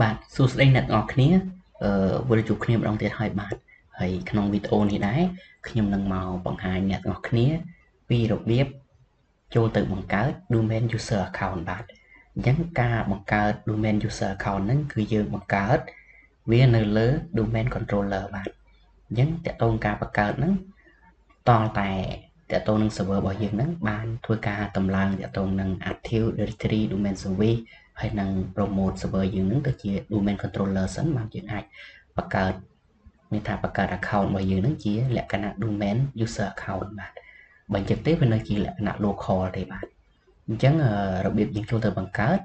បាទសួស្តីអ្នកទាំងអស់គ្នាវិលជួបគ្នាម្ដងទៀតហើយបាទហើយក្នុងវីដេអូនេះដែរខ្ញុំនឹងមកបង្ហាញអ្នកទាំងអស់គ្នាពីរបៀបចូលទៅបង្កើត domain user account បាទអញ្ចឹងការបង្កើត domain user account ហ្នឹងគឺយើងបង្កើតវានៅលើ domain controller បាទអញ្ចឹងតើតើការបង្កើតហ្នឹងតតែតើតើនឹង server របស់យើងហ្នឹងបានធ្វើការតម្លើងតើតើនឹង Active Directory Domain Service ហើយនឹង promote server យើងហ្នឹងទៅជា domain controller សិនបានយើងអាចបង្កើតមានថាបង្កើត account របស់យើងហ្នឹងជាលក្ខណៈ domain user account បាទបើអញ្ចឹងទេវានៅជាលក្ខណៈ local ទេបាទអញ្ចឹងរបៀបយើងចូលទៅបង្កើត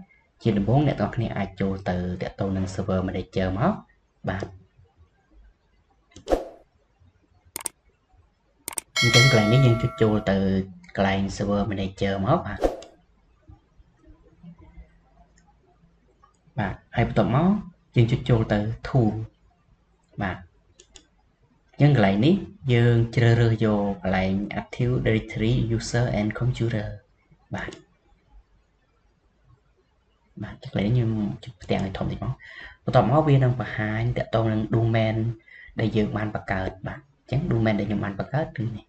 ជាដំបូងអ្នកទាំងគ្នាអាចចូលទៅតាក់ទងនឹង server manager មកបាទអញ្ចឹងកន្លែងនេះយើងចូលទៅកន្លែង server manager មកបាទហើយបន្ទាប់មកយើងចូលទៅ tool បាទអញ្ចឹងកន្លែងនេះយើងជ្រើសរើសយកកន្លែង Active Directory User and Computer បាទកន្លែងនេះខ្ញុំផ្ទាំងឲ្យធំតិចមកបន្ទាប់មកវានឹងបង្ហាញតាក់ទងនឹង domain ដែលយើងបានបង្កើតបាទអញ្ចឹង domain ដែលខ្ញុំបានបង្កើតគឺនេះ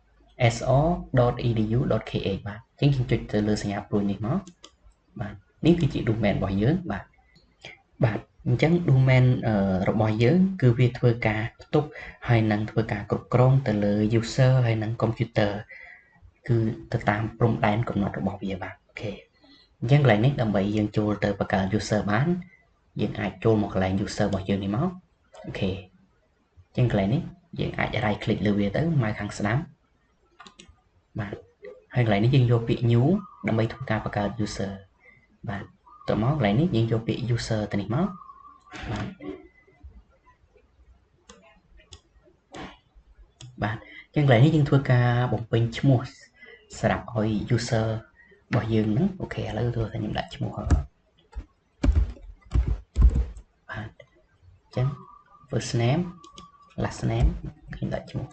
so.edu.kh បាទអញ្ចឹងខ្ញុំចុចទៅលើសញ្ញាព្រួយនេះមកបាទនេះគឺជា domain របស់យើងបាទអញ្ចឹង domain របស់យើងគឺវាធ្វើការផ្ទុកហើយនឹងធ្វើការគ្រប់គ្រងទៅលើ user ហើយនឹង computer គឺទៅតាមព្រំដែនកំណត់របស់វាបាទអូខេអញ្ចឹងកន្លែងនេះដើម្បីយើងចូលទៅបង្កើត user បានយើងអាចចូលមកកន្លែង user របស់យើងនេះមកអូខេអញ្ចឹងកន្លែងនេះយើងអាច right click លើវាទៅមកខាងស្ដាំបាទហើយកន្លែងនេះយើងយកពាក្យ new ដើម្បីធ្វើការបង្កើត user បាទតមកកន្លែងនេះយើងយកពាក្យ user ទៅនេះមកបាទអញ្ចឹងកន្លែងនេះយើងធ្វើការបំពេញឈ្មោះសម្រាប់ឲ្យ user របស់យើងហ្នឹងអូខេឥឡូវtôiថាខ្ញុំដាក់ឈ្មោះបាទអញ្ចឹង first name last name ខ្ញុំដាក់ឈ្មោះ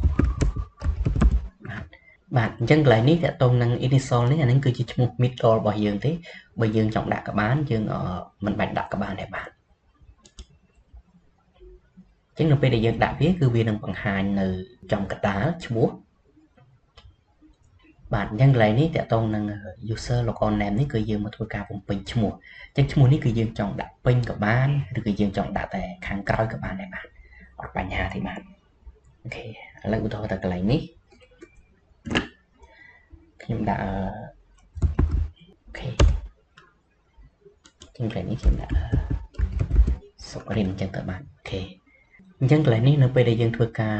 បាទអញ្ចឹងកន្លែងនេះតើតងនឹង initial នេះអានេះគឺជាឈ្មោះ middle របស់យើងទេបើយើងចង់ដាក់ក៏បានយើងមិនបាច់ដាក់ក៏បានដែរបាទអញ្ចឹងនៅពេលដែលយើងដាក់វាគឺវានឹងបង្ហាញនៅចំកណ្ដាលឈ្មោះបាទអញ្ចឹងកន្លែងនេះតើតងនឹង user logon name នេះគឺយើងមកធ្វើការបំពេញឈ្មោះអញ្ចឹងឈ្មោះនេះគឺយើងចង់ដាក់ពេញក៏បានឬក៏យើងចង់ដាក់តែខាងក្រោយក៏បានដែរបាទអត់បញ្ហាទេបាទអូខេឥឡូវឧទាហរណ៍ទៅកន្លែងនេះខ្ញុំដាក់អូខេជាងកន្លែងនេះខ្ញុំដាក់សុករិនអញ្ចឹងទៅបាទអូខេអញ្ចឹងកន្លែងនេះនៅពេលដែលយើងធ្វើការ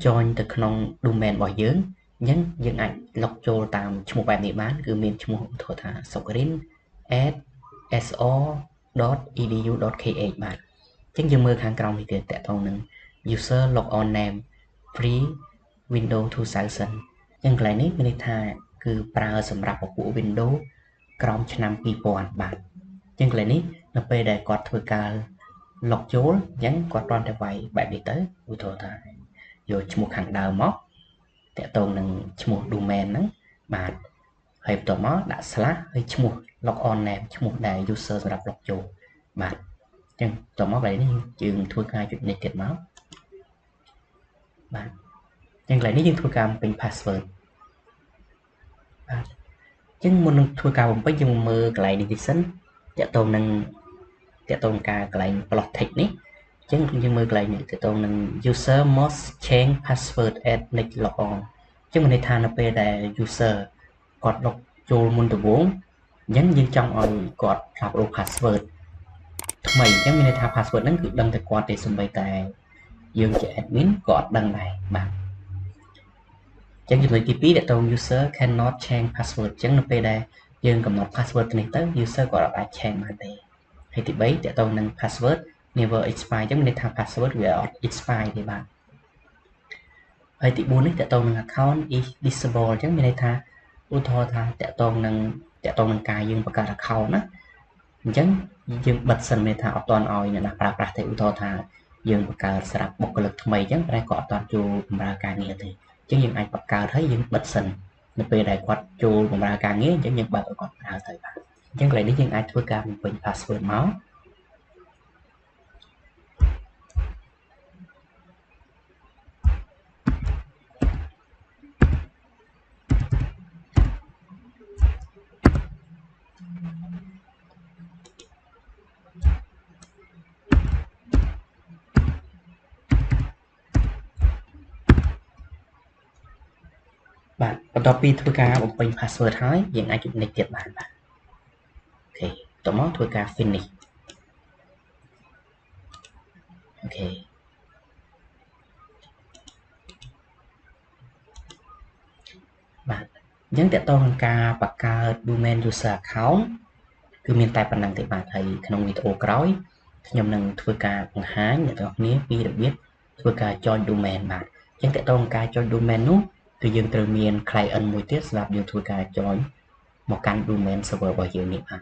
join ទៅក្នុង domain របស់យើងអញ្ចឹងយើងអាច log ចូលតាមឈ្មោះបែបនេះបានគឺមានឈ្មោះឧទាហរណ៍ថា sokrin@so.edu.kh បាទអញ្ចឹងយើងមើលខាងក្រោមនេះទៀតតកតងនឹង user logon name free windows 2000អញ្ចឹងកន្លែងនេះមានន័យថាគឺប្រើសម្រាប់ពពួក Windows ក្រោមឆ្នាំ2000បាទអញ្ចឹងកន្លែងនេះនៅពេលដែលគាត់ធ្វើការ log ចូលអញ្ចឹងគាត់គ្រាន់តែវាយបែបនេះទៅឧទាហរណ៍ថាយកឈ្មោះខាងដើមមកតកតងនឹងឈ្មោះ domain ហ្នឹងបាទហើយបន្ទាប់មកដាក់ slash ហើយឈ្មោះ logon name ឈ្មោះដែល user សម្រាប់ log ចូលបាទអញ្ចឹងបន្ទាប់មកកន្លែងនេះយើងធ្វើការចុចនេះទៀតមកបាទអញ្ចឹងកន្លែងនេះយើងធ្វើការបំពេញ password បាទអញ្ចឹងមុននឹងធ្វើការបំពេញយើងមើលកន្លែងនេះទីសិនតកតងនឹងការកន្លែង plot text នេះអញ្ចឹងយើងមើលកន្លែងនេះតកតងនឹង user must change password at next logon អញ្ចឹងមានន័យថានៅពេលដែល user គាត់ log ចូលមុនដំបូងអញ្ចឹងយើងចង់ឲ្យគាត់ផ្លាស់ប្ដូរ password ថ្មីអញ្ចឹងមានន័យថា password ហ្នឹងគឺដឹងតែគាត់ទេសូម្បីតែយើងជា admin ក៏អត់ដឹងដែរបាទអញ្ចឹងចំណុចទី2តើតើ user cannot change password អញ្ចឹងនៅពេលដែលយើងកំណត់ password នេះទៅ user គាត់អត់អាច change បានទេហើយទី3តើតើនឹង password never expire អញ្ចឹងមានន័យថា password វាអត់ expire ទេបាទហើយទី4នេះតើតើនឹង account is disable អញ្ចឹងមានន័យថាឧទាហរណ៍ថាតើតើនឹងការយើងបង្កើត account ណាអញ្ចឹងយើងបិទសិនមានថាអត់ទាន់ឲ្យអ្នកណាប្រើប្រាស់ទេឧទាហរណ៍ថាយើងបង្កើតសម្រាប់បុគ្គលិកថ្មីអញ្ចឹងតែគាត់អត់ទាន់ចូលបម្រើការងារទេអញ្ចឹងយើងអាចបង្កើតហើយយើងបិទសិននៅពេលដែលគាត់ចូលបម្រើការងារអញ្ចឹងយើងបើកឲ្យគាត់ប្រើទៅបាទអញ្ចឹងកន្លែងនេះយើងអាចធ្វើការបំពេញ password មក បាទបន្ទាប់ពីធ្វើការបំពេញ password ហើយយើងអាច next ទៀតបានបាទអូខេតមកធ្វើការ finish អូខេបាទអញ្ចឹងតើតើនឹងការបង្កើត domain user account គឺមានតែប៉ុណ្្នឹងទេបាទហើយក្នុងវីដេអូក្រោយខ្ញុំនឹងធ្វើការបង្ហាញអ្នកទាំងគ្នាពីរបៀបធ្វើការ join domain បាទអញ្ចឹងតើតើនឹងការ join domain នោះគឺយើងត្រូវមាន client មួយទៀតសម្រាប់យើងធ្វើការ join មកកាន់ domain server របស់យើងនេះបាទ